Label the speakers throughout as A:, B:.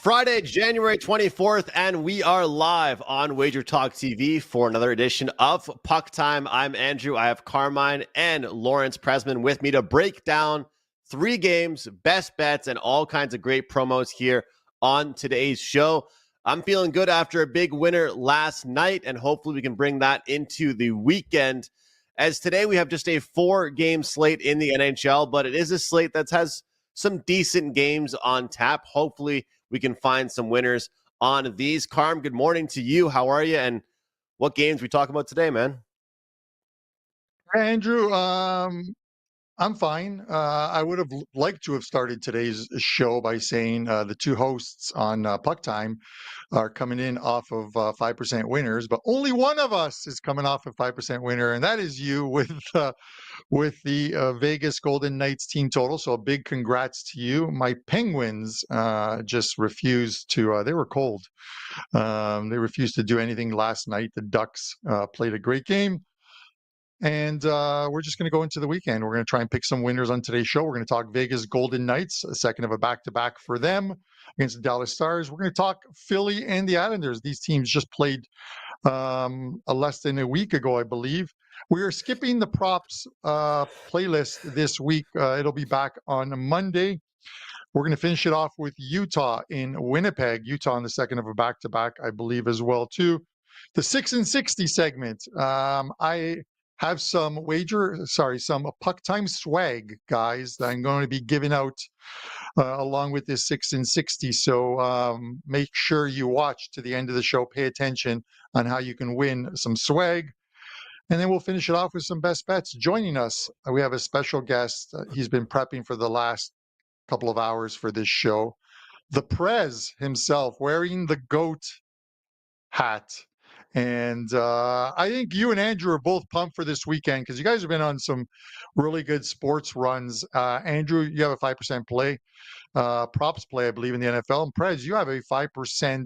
A: Friday, January 24th, and we are live on WagerTalk TV for another edition of Puck Time. I'm Andrew. I have Carmine and Lawrence Presman with me to break down 3 games, best bets, and all kinds of great promos here on today's show. I'm feeling good after a big winner last night, and hopefully we can bring that into the weekend. As today we have just a 4-game slate in the NHL, but it is a slate that has some decent games on tap. Hopefully we can find some winners on these. Carm, good morning to you. How are you? And what games we talk about today, man?
B: Andrew, I'm fine. I would have liked to have started today's show by saying the 2 hosts on PuckTime are coming in off of 5% winners, but only one of us is coming off a 5% winner, and that is you with the Vegas Golden Knights team total. So a big congrats to you. My Penguins just refused to. They were cold. They refused to do anything last night. The Ducks played a great game. And we're just going to go into the weekend. We're going to try and pick some winners on today's show. We're going to talk Vegas Golden Knights, a second of a back-to-back for them against the Dallas Stars. We're going to talk Philly and the Islanders. These teams just played less than a week ago, I believe. We are skipping the props playlist this week. It'll be back on Monday. We're going to finish it off with Utah in Winnipeg. Utah on the second of a back-to-back, I believe, as well, too. The 6 and 60 segment. I have some Puck Time swag, guys, that I'm going to be giving out along with this 6 and 60. So make sure you watch to the end of the show. Pay attention on how you can win some swag. And then we'll finish it off with some best bets. Joining us, we have a special guest. He's been prepping for the last couple of hours for this show. The Prez himself, wearing the GOAT hat. And I think you and Andrew are both pumped for this weekend because you guys have been on some really good sports runs. Andrew, you have a 5% play, props play, I believe, in the NFL. And Prez, you have a 5%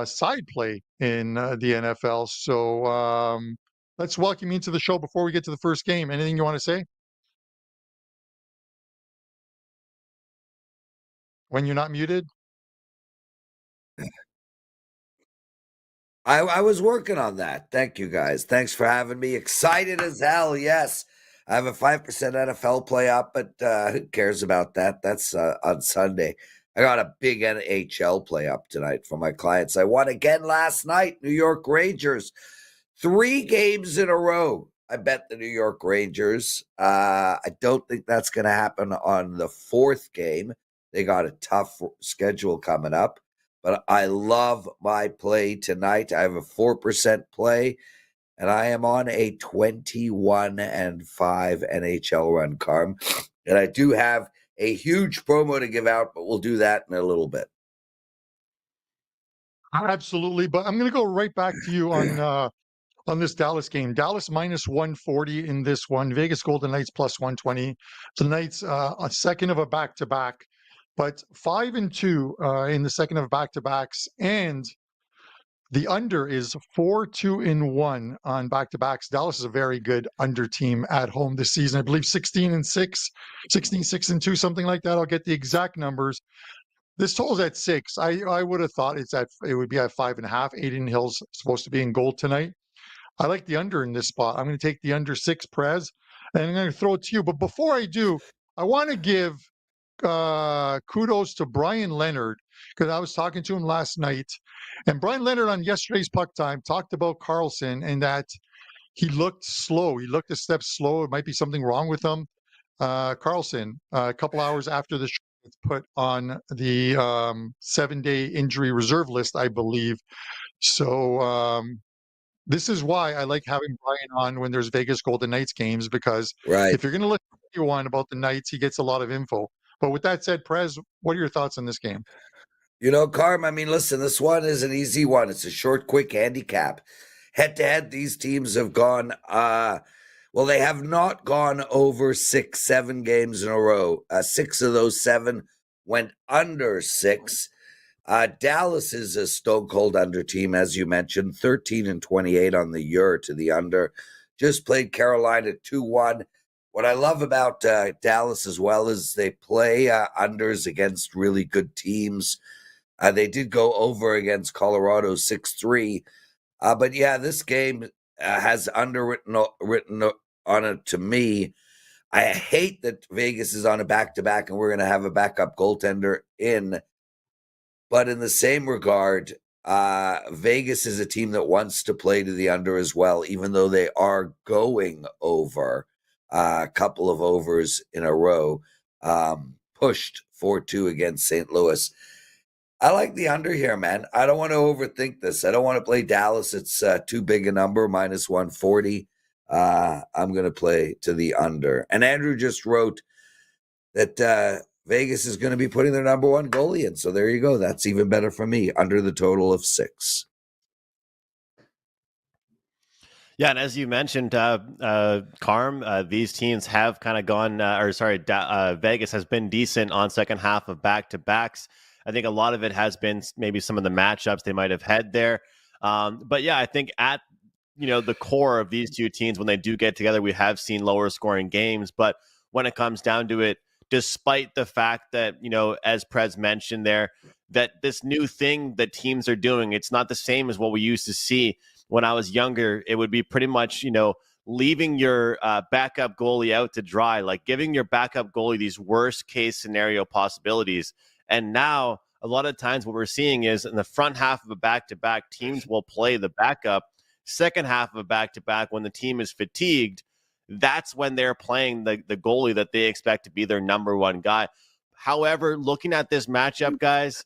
B: side play in the NFL. So let's welcome you into the show before we get to the first game. Anything you want to say? When you're not muted?
C: I was working on that. Thank you, guys. Thanks for having me. Excited as hell. Yes. I have a 5% NFL play up, but who cares about that? That's on Sunday. I got a big NHL play up tonight for my clients. I won again last night, New York Rangers. 3 games in a row. I bet the New York Rangers. I don't think that's going to happen on the 4th game. They got a tough schedule coming up. But I love my play tonight. I have a 4% play, and I am on a 21-5 NHL run, Carm. And I do have a huge promo to give out, but we'll do that in a little bit.
B: Absolutely. But I'm going to go right back to you on this Dallas game. Dallas minus 140 in this one. Vegas Golden Knights plus 120. The Knights a second of a back-to-back. But 5-2 in the second of back-to-backs, and the under is 4-2-1 on back-to-backs. Dallas is a very good under team at home this season. I believe 16-6, 16-6-2, something like that. I'll get the exact numbers. This total's at 6. I would have thought it would be at 5.5. Aiden Hill's supposed to be in goal tonight. I like the under in this spot. I'm going to take the under 6, Prez, and I'm going to throw it to you. But before I do, I want to give kudos to Brian Leonard, because I was talking to him last night, and Brian Leonard on yesterday's Puck Time talked about Karlsson and that he looked slow. He looked a step slow. It might be something wrong with him. Karlsson, a couple hours after the show, was put on the 7-day injury reserve list, I believe. So this is why I like having Brian on when there's Vegas Golden Knights games, because if you're going to listen to anyone about the Knights, he gets a lot of info. But with that said, Prez, what are your thoughts on this game?
C: You know, Carm, I mean, listen, this one is an easy one. It's a short, quick handicap. Head-to-head, these teams have gone, they have not gone over 6-7 games in a row. 6 of those 7 went under 6. Dallas is a stone-cold under team, as you mentioned, 13-28 on the year to the under. Just played Carolina 2-1. What I love about Dallas as well is they play unders against really good teams. They did go over against Colorado 6-3. But yeah, this game has written on it to me. I hate that Vegas is on a back-to-back and we're going to have a backup goaltender in. But in the same regard, Vegas is a team that wants to play to the under as well, even though they are going over a couple of overs in a row, pushed 4-2 against St. Louis. I like the under here, man. I don't want to overthink this. I don't want to play Dallas. It's too big a number, minus 140. I'm going to play to the under. And Andrew just wrote that Vegas is going to be putting their number one goalie in. So there you go. That's even better for me, under the total of 6.
A: Yeah, and as you mentioned, Carm, these teams have kind of gone, Vegas has been decent on second half of back-to-backs. I think a lot of it has been maybe some of the matchups they might have had there. But yeah, I think at the core of these two teams, when they do get together, we have seen lower scoring games. But when it comes down to it, despite the fact that, as Prez mentioned there, that this new thing that teams are doing, it's not the same as what we used to see when I was younger. It would be pretty much, leaving your backup goalie out to dry, like giving your backup goalie these worst case scenario possibilities. And now a lot of times what we're seeing is in the front half of a back-to-back, teams will play the backup. Second half of a back-to-back, when the team is fatigued, that's when they're playing the goalie that they expect to be their number one guy. However, looking at this matchup, guys,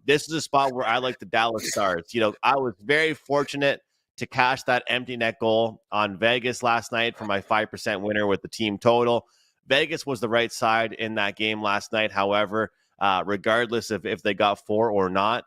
A: this is a spot where I like the Dallas Stars. I was very fortunate to cash that empty net goal on Vegas last night for my 5% winner with the team total. Vegas was the right side in that game last night, however, regardless of if they got 4 or not.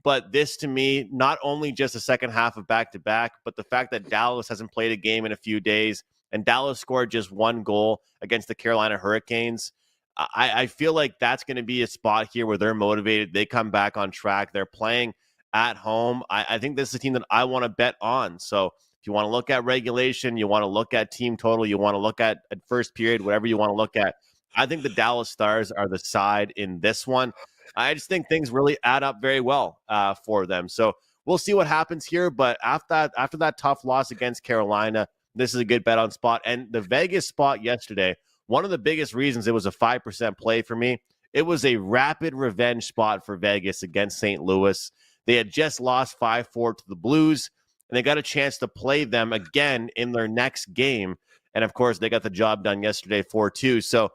A: But this, to me, not only just the second half of back-to-back, but the fact that Dallas hasn't played a game in a few days, and Dallas scored just 1 goal against the Carolina Hurricanes. I feel like that's going to be a spot here where they're motivated. They come back on track. They're playing at home. I think this is a team that I want to bet on. So if you want to look at regulation, you want to look at team total, you want to look at first period, whatever you want to look at, I think the Dallas Stars are the side in this one. I just think things really add up very well for them. So we'll see what happens here. But after that tough loss against Carolina, this is a good bet on spot. And the Vegas spot yesterday, one of the biggest reasons it was a 5% play for me, it was a rapid revenge spot for Vegas against St. Louis. They had just lost 5-4 to the Blues, and they got a chance to play them again in their next game. And, of course, they got the job done yesterday 4-2. So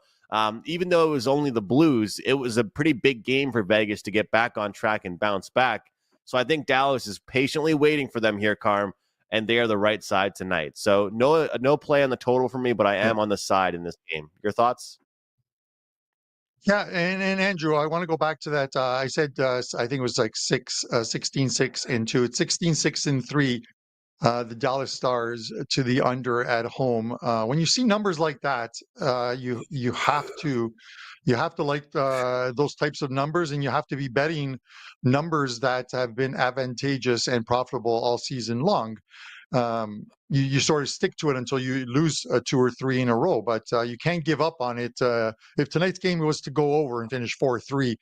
A: even though it was only the Blues, it was a pretty big game for Vegas to get back on track and bounce back. So I think Dallas is patiently waiting for them here, Carm, and they are the right side tonight. So no play on the total for me, but I am on the side in this game. Your thoughts?
B: Yeah, and Andrew, I want to go back to that. I said I think it was like 16-6 and 2. It's 16-6 and 3. The Dallas Stars to the under at home. When you see numbers like that, you have to like those types of numbers, and you have to be betting numbers that have been advantageous and profitable all season long. You sort of stick to it until you lose 2 or 3 in a row, but you can't give up on it. If tonight's game was to go over and finish 4-3,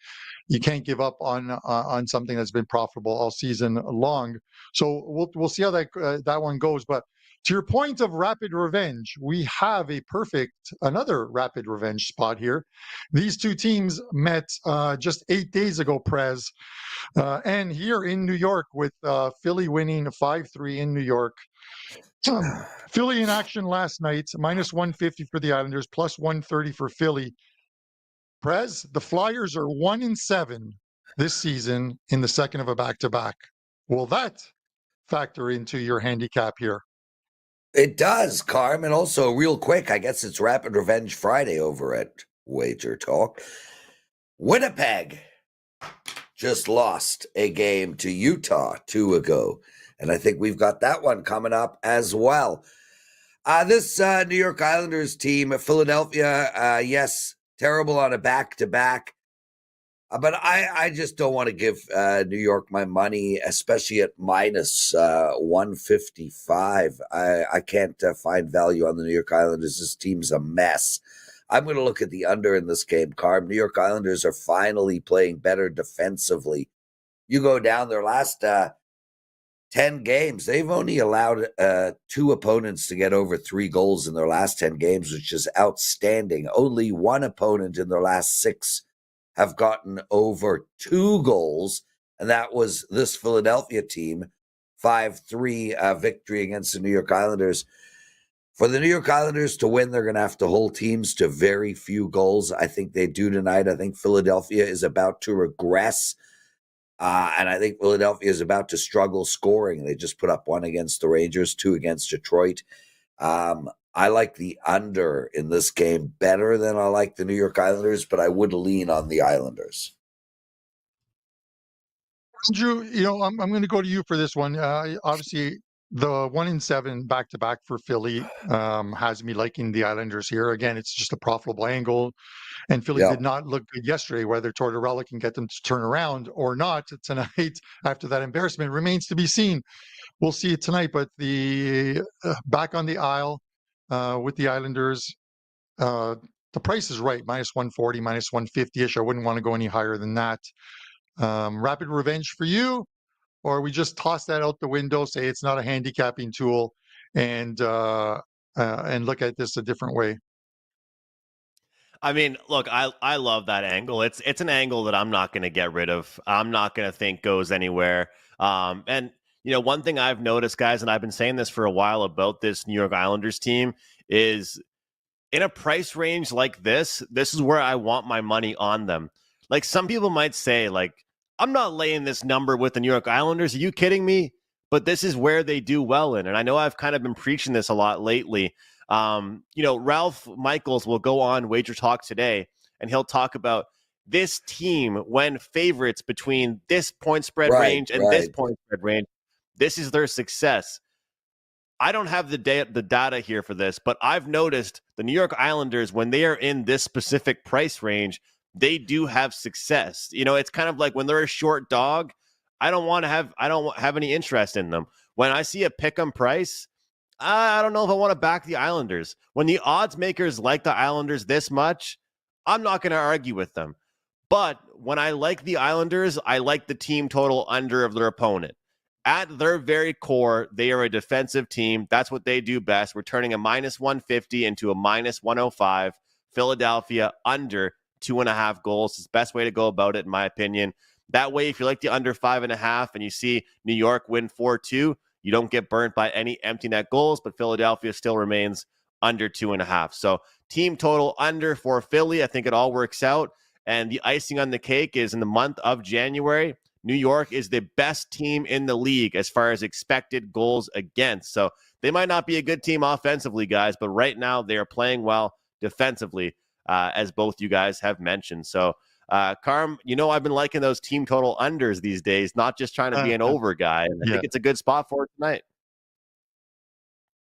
B: you can't give up on something that's been profitable all season long. So we'll see how that one goes. But to your point of rapid revenge, we have another rapid revenge spot here. These two teams met just 8 days ago, Prez, and here in New York with Philly winning 5-3 in New York. Philly in action last night, minus 150 for the Islanders, plus 130 for Philly. Prez, the Flyers are 1-7 this season in the second of a back-to-back. Will that factor into your handicap here?
C: It does, Carm. And also, real quick, I guess it's Rapid Revenge Friday over at WagerTalk. Winnipeg just lost a game to Utah 2 ago. And I think we've got that one coming up as well. This New York Islanders team, Philadelphia, yes, terrible on a back-to-back. But I just don't want to give New York my money, especially at minus 155. I can't find value on the New York Islanders. This team's a mess. I'm going to look at the under in this game, Carm. New York Islanders are finally playing better defensively. You go down their last 10 games, they've only allowed 2 opponents to get over 3 goals in their last 10 games, which is outstanding. Only 1 opponent in their last 6 have gotten over 2 goals, and that was this Philadelphia team, 5-3 victory against the New York Islanders. For the New York Islanders to win, they're going to have to hold teams to very few goals. I think they do tonight. I think Philadelphia is about to regress. And I think Philadelphia is about to struggle scoring. They just put up 1 against the Rangers, 2 against Detroit. I like the under in this game better than I like the New York Islanders, but I would lean on the Islanders.
B: Andrew, I'm going to go to you for this one. Obviously, the 1-7 back-to-back for Philly has me liking the Islanders here. Again, it's just a profitable angle. And Philly did not look good yesterday. Whether Tortorella can get them to turn around or not tonight after that embarrassment remains to be seen. We'll see it tonight. But the back on the aisle with the Islanders, the price is right. -140, -150-ish. I wouldn't want to go any higher than that. Rapid revenge for you, or we just toss that out the window, say it's not a handicapping tool, and look at this a different way.
A: I mean, look, I love that angle. It's an angle that I'm not going to get rid of. I'm not going to think goes anywhere. And one thing I've noticed, guys, and I've been saying this for a while about this New York Islanders team, is in a price range like this is where I want my money on them. Like, some people might say, like, I'm not laying this number with the New York Islanders. Are you kidding me? But this is where they do well in. And I know I've kind of been preaching this a lot lately. Ralph Michaels will go on WagerTalk today, and he'll talk about this team when favorites between this point spread range and this point spread range. This is their success. I don't have the data here for this, but I've noticed the New York Islanders, when they are in this specific price range, they do have success. It's kind of like when they're a short dog, I don't have any interest in them. When I see a pick'em price, I don't know if I want to back the Islanders. When the odds makers like the Islanders this much, I'm not going to argue with them. But when I like the Islanders, I like the team total under of their opponent. At their very core, they are a defensive team. That's what they do best. We're turning a -150 into a -105. Philadelphia under 2.5 goals is the best way to go about it, in my opinion. That way, if you like the under 5.5 and you see New York win 4-2, you don't get burnt by any empty net goals, but Philadelphia still remains under 2.5. So team total under for Philly. I think it all works out. And the icing on the cake is in the month of January, New York is the best team in the league as far as expected goals against. So they might not be a good team offensively, guys, but right now they are playing well defensively, as both you guys have mentioned. So, Carm, I've been liking those team total unders these days, not just trying to be an over guy. And I think it's a good spot for it tonight.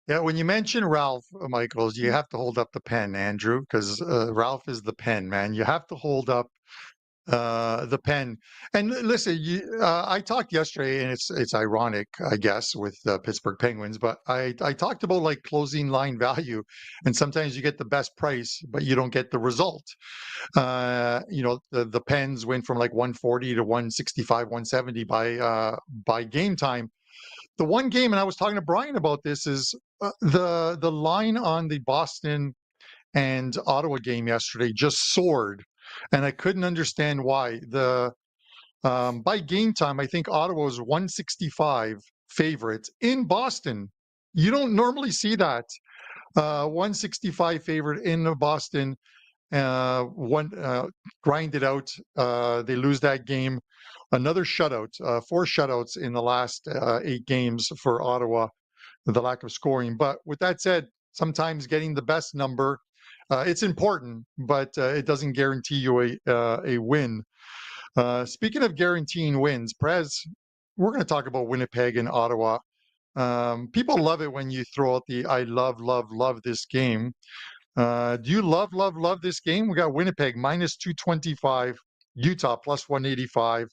B: Yeah, when you mention Ralph Michaels, you have to hold up the pen, Andrew, because Ralph is the pen, man. You have to hold up the pen. And listen, I talked yesterday, and it's ironic, I guess, with Pittsburgh Penguins, but I talked about like closing line value, and sometimes you get the best price, but you don't get the result. The Pens went from like 140 to 165, 170 by game time. The one game, and I was talking to Brian about this, is the line on the Boston and Ottawa game yesterday just soared, and I couldn't understand why. By game time, I think Ottawa was 165 favorites in Boston. You don't normally see that. 165 favorite in Boston. Grind it out. They lose that game. Another shutout, 4 shutouts in the last 8 games for Ottawa, the lack of scoring. But with that said, sometimes getting the best number, it's important, but it doesn't guarantee you a win. Speaking of guaranteeing wins, Prez, we're going to talk about Winnipeg and Ottawa. People love it when you throw out the I love, love, love this game. Do you love, love, love this game? We got Winnipeg -225, Utah +185.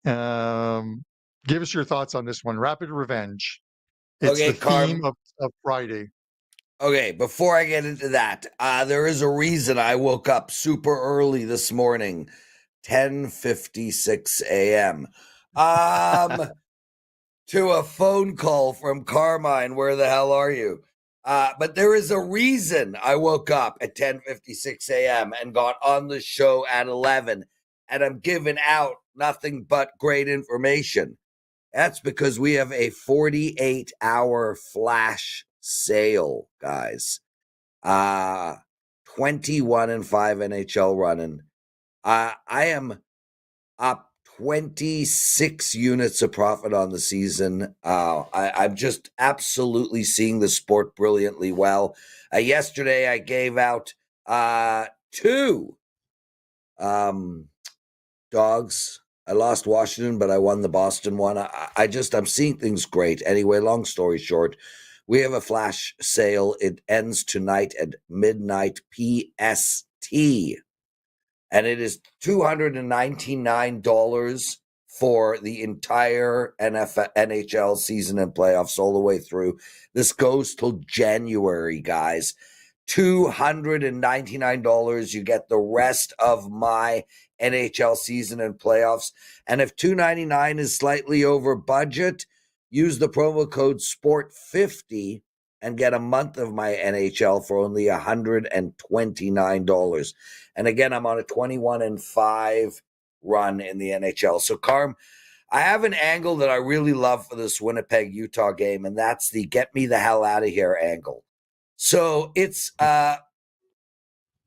B: Give us your thoughts on this one. Rapid revenge. It's
C: Okay,
B: the theme of Friday.
C: Okay, before I get into that, there is a reason I woke up super early this morning, 10:56 a.m. To a phone call from Carmine. Where the hell are you? But there is a reason I woke up at 10:56 a.m. and got on the show at 11, and I'm giving out nothing but great information. That's because we have a 48-hour flash sale, guys. 21 and 5 NHL running. I am up 26 units of profit on the season. I'm just absolutely seeing the sport brilliantly well. Yesterday, I gave out 2 dogs. I lost Washington, but I won the Boston one. I'm seeing things great. Anyway, long story short, we have a flash sale. It ends tonight at midnight PST. And it is $299 for the entire NHL season and playoffs all the way through. This goes till January, guys. $299. You get the rest of my NHL season and playoffs. And if $299 is slightly over budget, use the promo code SPORT50 and get a month of my NHL for only $129. And again, I'm on a 21 and 5 run in the NHL. So, Carm, I have an angle that I really love for this Winnipeg Utah game, and that's the get me the hell out of here angle. So it's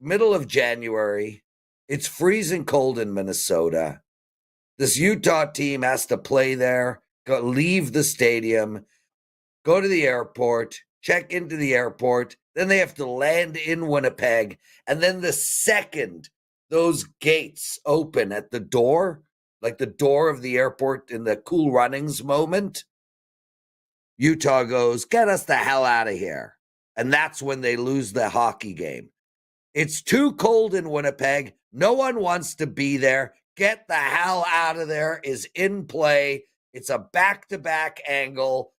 C: middle of January. It's freezing cold in Minnesota. This Utah team has to play there, leave the stadium, go to the airport, check into the airport. Then they have to land in Winnipeg. And then the second those gates open at the door, like the door of the airport in the Cool Runnings moment, Utah goes, get us the hell out of here. And that's when they lose the hockey game. It's too cold in Winnipeg. No one wants to be there. Get the hell out of there is in play. It's a back-to-back angle.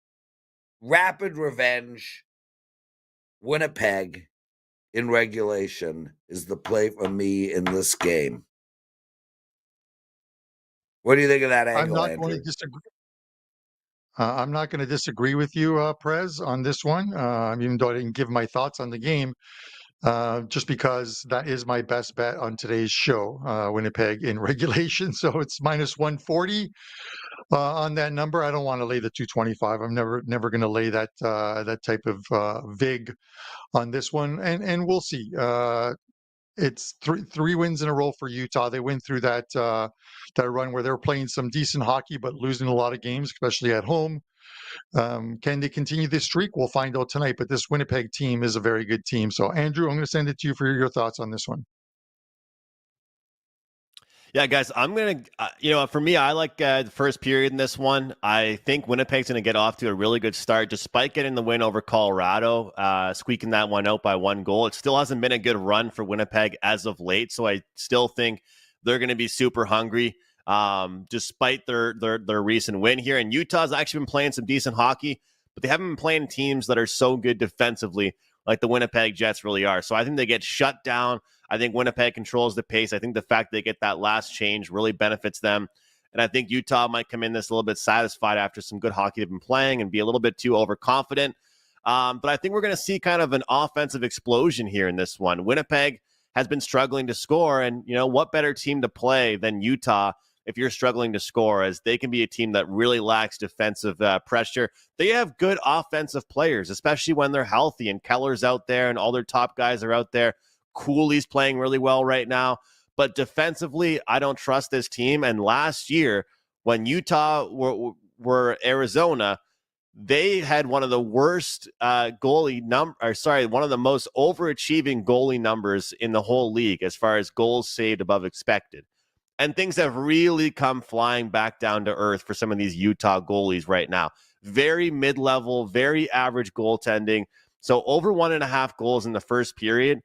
C: Rapid revenge. Winnipeg in regulation is the play for me in this game. What do you think of that angle,
B: I'm not
C: Andrew?
B: going to disagree. I'm not going to disagree with you, Prez, on this one, even though I didn't give my thoughts on the game, just because that is my best bet on today's show, Winnipeg in regulation. So it's minus 140 on that number. I don't want to lay the 225. I'm never going to lay that type of vig on this one, and we'll see. It's three wins in a row for Utah. They went through that run where they were playing some decent hockey, but losing a lot of games, especially at home. Can they continue this streak? We'll find out tonight. But this Winnipeg team is a very good team. So, Andrew, I'm going to send it to you for your thoughts on this one.
A: Yeah, guys, I'm going to, for me, I like the first period in this one. I think Winnipeg's going to get off to a really good start, despite getting the win over Colorado, squeaking that one out by 1 goal. It still hasn't been a good run for Winnipeg as of late, so I still think they're going to be super hungry, despite their recent win here. And Utah's actually been playing some decent hockey, but they haven't been playing teams that are so good defensively like the Winnipeg Jets really are. So I think they get shut down. I think Winnipeg controls the pace. I think the fact they get that last change really benefits them. And I think Utah might come in this a little bit satisfied after some good hockey they've been playing and be a little bit too overconfident. But I think we're going to see kind of an offensive explosion here in this one. Winnipeg has been struggling to score. And, what better team to play than Utah if you're struggling to score, as they can be a team that really lacks defensive pressure. They have good offensive players, especially when they're healthy. And Keller's out there and all their top guys are out there. Cooley's playing really well right now. But defensively, I don't trust this team. And last year, when Utah were Arizona, they had one of the worst one of the most overachieving goalie numbers in the whole league as far as goals saved above expected. And things have really come flying back down to earth for some of these Utah goalies right now. Very mid-level, very average goaltending. So over 1.5 goals in the first period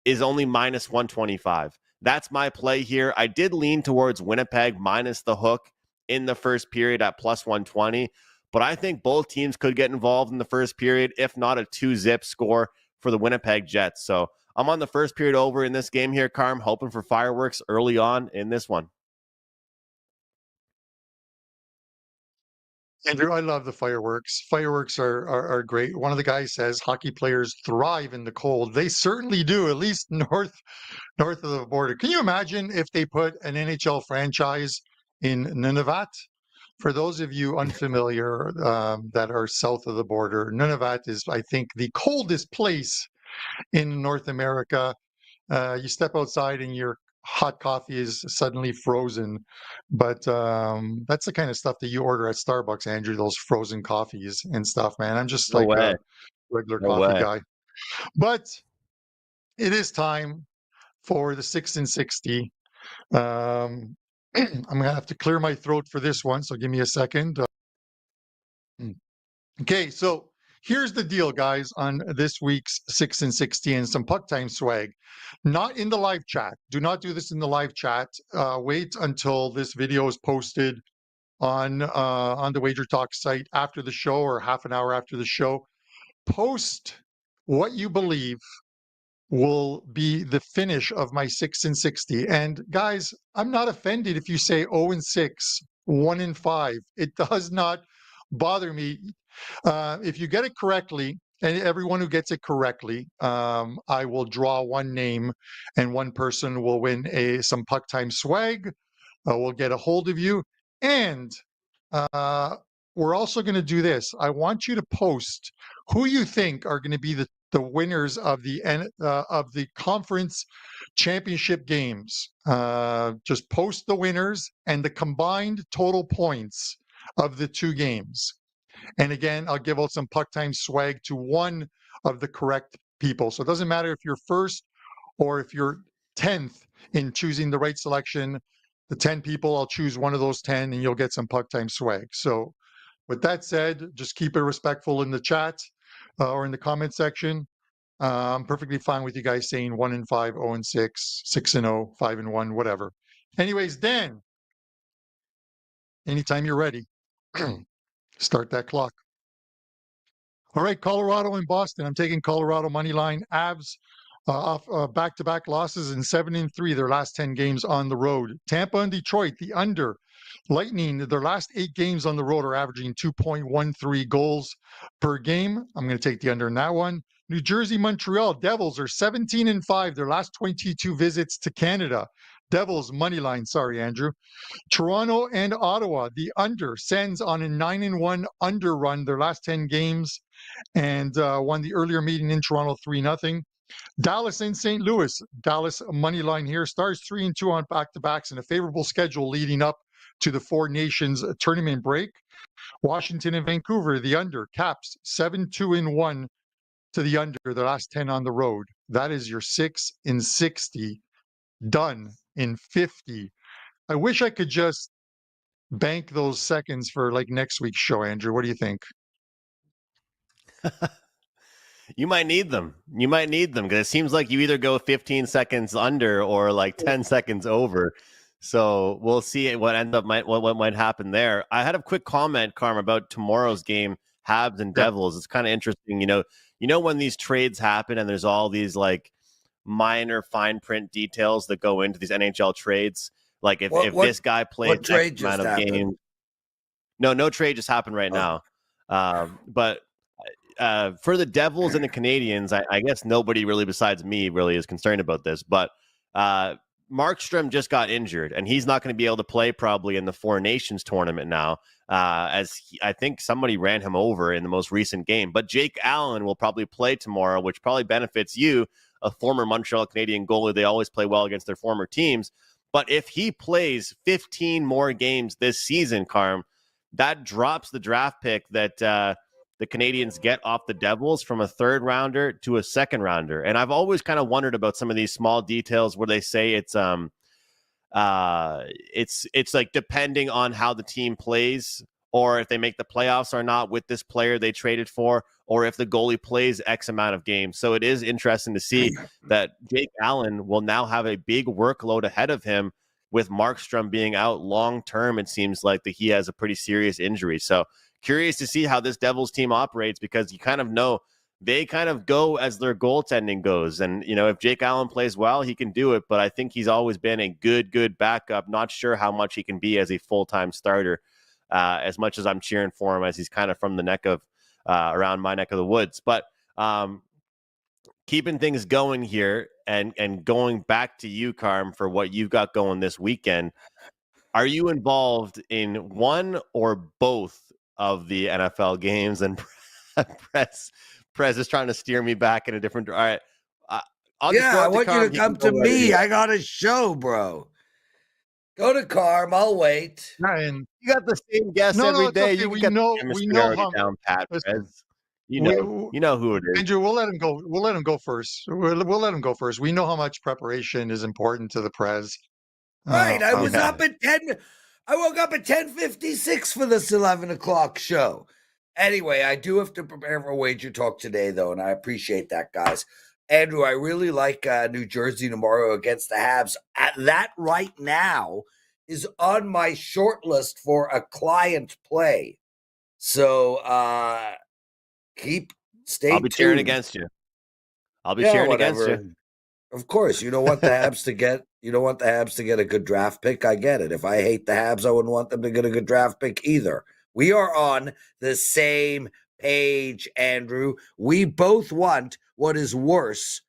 A: is only minus 125. That's my play here. I did lean towards Winnipeg minus the hook in the first period at plus 120, but I think both teams could get involved in the first period, if not a 2-zip score for the Winnipeg Jets. So I'm on the first period over in this game here, Carm, hoping for fireworks early on in this one.
B: Andrew, I love the fireworks. Fireworks are great. One of the guys says hockey players thrive in the cold. They certainly do, at least north of the border. Can you imagine if they put an NHL franchise in Nunavut? For those of you unfamiliar that are south of the border, Nunavut is, I think, the coldest place in North America. You step outside and your hot coffee is suddenly frozen. But that's the kind of stuff that you order at Starbucks, Andrew, those frozen coffees and stuff, man. I'm just
A: No
B: like
A: way.
B: a regular
A: No
B: coffee
A: way.
B: guy. But it is time for the 6 and 60. I'm going to have to clear my throat for this one, so give me a second. Okay, so here's the deal, guys, on this week's 6 and 60 and some puck time swag. Not in the live chat. Do not do this in the live chat. Wait until this video is posted on the WagerTalk site after the show or half an hour after the show. Post what you believe will be the finish of my 6 and 60. And guys, I'm not offended if you say 0 and 6, 1 and 5. It does not bother me. If you get it correctly, and everyone who gets it correctly, I will draw one name, and one person will win some puck time swag. We'll get a hold of you, and we're also going to do this. I want you to post who you think are going to be the winners of the conference championship games. Just post the winners and the combined total points of the two games. And again, I'll give out some puck time swag to one of the correct people. So it doesn't matter if you're first or if you're 10th in choosing the right selection. The 10 people, I'll choose one of those 10 and you'll get some puck time swag. So with that said, just keep it respectful in the chat or in the comment section. I'm perfectly fine with you guys saying 1 and 5, 0 and 6, 6 and 0, 5 and 1, whatever. Anyways, Dan, anytime you're ready, start that clock. All right, Colorado and Boston. I'm taking Colorado money line. Avs off back-to-back losses in 7 and 3 their last 10 games on the road. Tampa and Detroit, the under. Lightning, their last 8 games on the road are averaging 2.13 goals per game. I'm going to take the under in that one. New Jersey, Montreal, Devils are 17 and 5 their last 22 visits to Canada. Devils money line. Sorry, Andrew. Toronto and Ottawa, the under. Sens on a 9 and 1 under run their last 10 games and won the earlier meeting in Toronto 3-0. Dallas and St. Louis. Dallas money line here. Stars 3 and 2 on back-to-backs and a favorable schedule leading up to the Four Nations tournament break. Washington and Vancouver, the under. Caps 7-2 and 1 to the under, the last 10 on the road. That is your 6 and 60 done in 50. I wish I could just bank those seconds for like next week's show, Andrew. What do you think?
A: You might need them. You might need them because it seems like you either go 15 seconds under or like 10 seconds over. So we'll see what might happen there. I had a quick comment, Carm, about tomorrow's game, Habs and Devils. It's kind of interesting. You know when these trades happen and there's all these like minor fine print details that go into these NHL trades. Like if this guy plays X amount of games. No trade just happened right now. But for the Devils and the Canadians, I guess nobody really besides me really is concerned about this. But Markstrom just got injured, and he's not going to be able to play probably in the Four Nations tournament now, I think somebody ran him over in the most recent game. But Jake Allen will probably play tomorrow, which probably benefits you, a former Montreal Canadian goalie. They always play well against their former teams. But if he plays 15 more games this season, Carm, that drops the draft pick that the Canadians get off the Devils from a third rounder to a second rounder. And I've always kind of wondered about some of these small details where they say it's like depending on how the team plays or if they make the playoffs or not with this player they traded for, or if the goalie plays X amount of games. So it is interesting to see that Jake Allen will now have a big workload ahead of him with Markstrom being out long-term. It seems like that he has a pretty serious injury. So curious to see how this Devils team operates, because you kind of know they kind of go as their goaltending goes. And, if Jake Allen plays well, he can do it. But I think he's always been a good backup. Not sure how much he can be as a full-time starter, as much as I'm cheering for him, as he's kind of from the neck of, around my neck of the woods. But keeping things going here and going back to you, Carm, for what you've got going this weekend. Are you involved in one or both of the NFL games? And Prez is trying to steer me back in a different. All right, I'll just go
C: I
A: up to
C: want
A: Carm.
C: you to come to me. I got a show, bro. Go to Carm. I'll wait.
B: And
A: you got the same guest every day.
B: Okay.
A: You
B: We
A: got
B: know how
A: down pat,
B: listen,
A: Prez. You know who it is.
B: Andrew, we'll let him go. We'll let him go first. We'll let him go first. We know how much preparation is important to the Prez.
C: Right. I was up at 10. I woke up at 10:56 for this 11 o'clock show. Anyway, I do have to prepare for Wager Talk today, though, and I appreciate that, guys. Andrew, I really like New Jersey tomorrow against the Habs. That right now is on my short list for a client play. So stay
A: I'll be
C: tuned.
A: cheering against you. I'll be cheering against you.
C: Of course, you don't want the Habs to get. You don't want the Habs to get a good draft pick. I get it. If I hate the Habs, I wouldn't want them to get a good draft pick either. We are on the same page, Andrew. We both want what is worse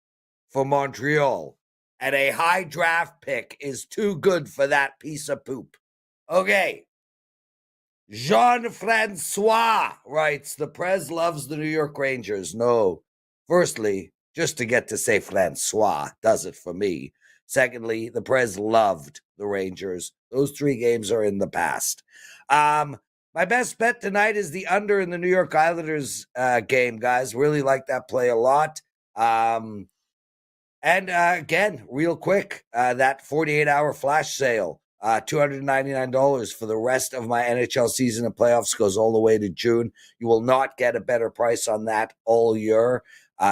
C: for Montreal, and a high draft pick is too good for that piece of poop. Okay. Jean-Francois writes, the Prez loves the New York Rangers. No. Firstly, just to get to say Francois does it for me. Secondly, the Prez loved the Rangers. Those 3 games are in the past. My best bet tonight is the under in the New York Islanders game, guys. Really like that play a lot. And again, real quick, that 48-hour flash sale, $299 for the rest of my NHL season and playoffs goes all the way to June. You will not get a better price on that all year.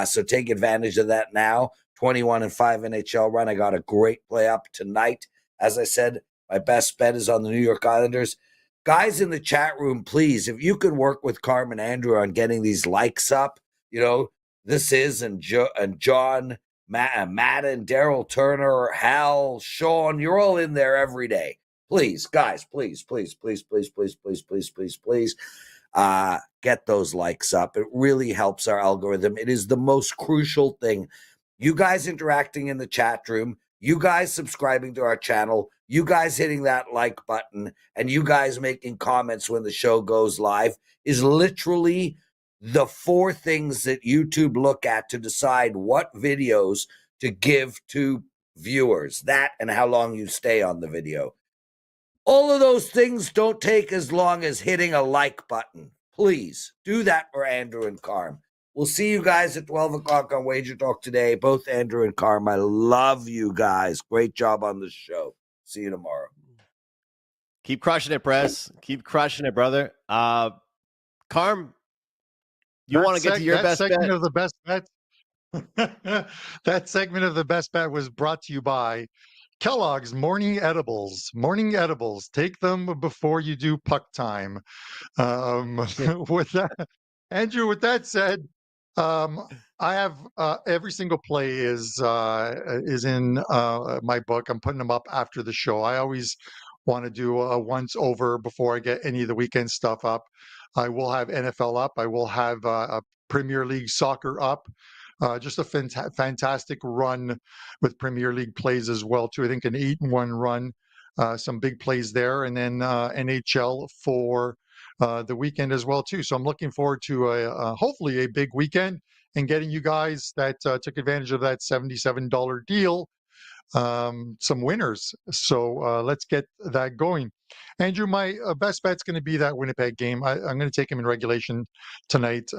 C: So take advantage of that now. 21-5 NHL run. I got a great play up tonight. As I said, my best bet is on the New York Islanders. Guys in the chat room, please, if you could work with Carm and Andrew on getting these likes up, this is, and John, Matt and Daryl Turner, Hal, Sean, you're all in there every day. Please, guys, please get those likes up. It really helps our algorithm. It is the most crucial thing. You guys interacting in the chat room, you guys subscribing to our channel, you guys hitting that like button, and you guys making comments when the show goes live is literally the 4 things that YouTube look at to decide what videos to give to viewers. That and how long you stay on the video. All of those things don't take as long as hitting a like button. Please do that for Andrew and Carm. We'll see you guys at 12 o'clock on Wager Talk today. Both Andrew and Carm, I love you guys. Great job on the show. See you tomorrow.
A: Keep crushing it, Prez. Keep crushing it, brother. Carm, you want to get to your best bet?
B: Of the best bet. That segment of the best bet was brought to you by Kellogg's Morning Edibles. Morning Edibles. Take them before you do puck time. With that, Andrew, with that said, I have every single play is in my book. I'm putting them up after the show. I always want to do a once over before I get any of the weekend stuff up. I will have NFL up. I will have a Premier League soccer up. Just a fantastic run with Premier League plays as well too. I think an 8-1 run, some big plays there, and then NHL for the weekend as well too. So I'm looking forward to hopefully a big weekend and getting you guys that took advantage of that $77 deal, some winners. So let's get that going. Andrew, my best bet's going to be that Winnipeg game. I'm going to take him in regulation tonight.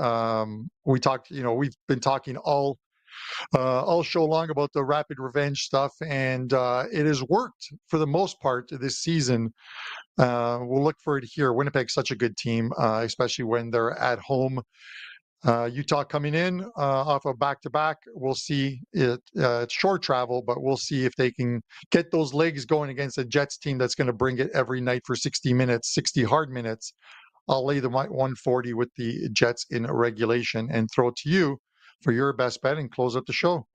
B: We talked, we've been talking all show long about the rapid revenge stuff, and it has worked for the most part this season. We'll look for it here. Winnipeg's such a good team, especially when they're at home. Utah coming in off a back-to-back. We'll see it. It's short travel, but we'll see if they can get those legs going against a Jets team that's going to bring it every night for 60 minutes, 60 hard minutes. I'll lay the 140 with the Jets in regulation and throw it to you. for your best bet and close out the show.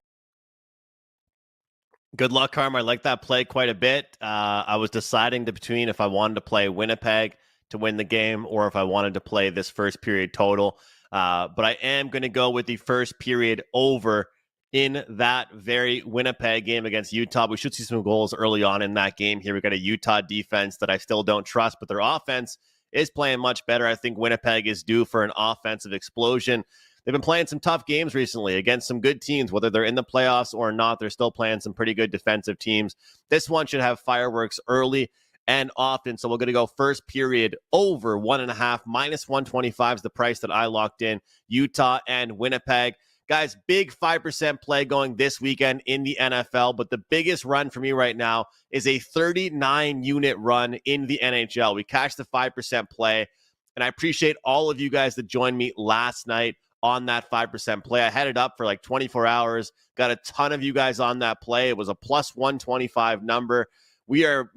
A: Good luck, Carmine. I like that play quite a bit. I was deciding between if I wanted to play Winnipeg to win the game or if I wanted to play this first period total. But I am going to go with the first period over in that very Winnipeg game against Utah. We should see some goals early on in that game here. We got a Utah defense that I still don't trust, but their offense is playing much better. I think Winnipeg is due for an offensive explosion. They've been playing some tough games recently against some good teams, whether they're in the playoffs or not. They're still playing some pretty good defensive teams. This one should have fireworks early and often. So we're going to go first period over 1.5, minus 125 is the price that I locked in. Utah and Winnipeg. Guys, big 5% play going this weekend in the NFL, but the biggest run for me right now is a 39-unit run in the NHL. We cashed the 5% play, and I appreciate all of you guys that joined me last night on that 5% play. I had it up for like 24 hours, got a ton of you guys on that play. It was a plus 125 number. We're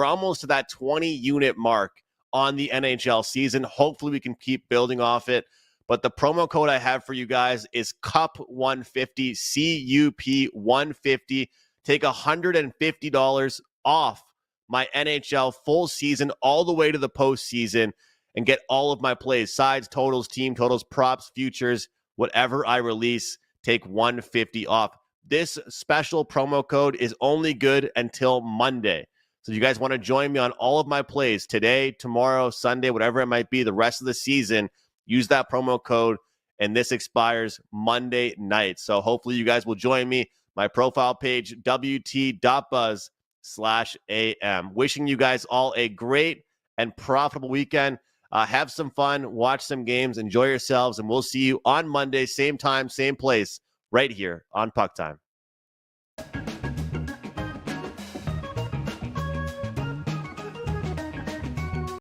A: almost to that 20-unit mark on the NHL season. Hopefully we can keep building off it. But the promo code I have for you guys is CUP150, CUP150. Take $150 off my NHL full season all the way to the postseason and get all of my plays, sides, totals, team totals, props, futures, whatever I release, take $150 off. This special promo code is only good until Monday. So if you guys want to join me on all of my plays today, tomorrow, Sunday, whatever it might be, the rest of the season, use that promo code, and this expires Monday night. So hopefully you guys will join me. My profile page, wt.buzz/am. Wishing you guys all a great and profitable weekend. Have some fun, watch some games, enjoy yourselves, and we'll see you on Monday, same time, same place, right here on Puck Time.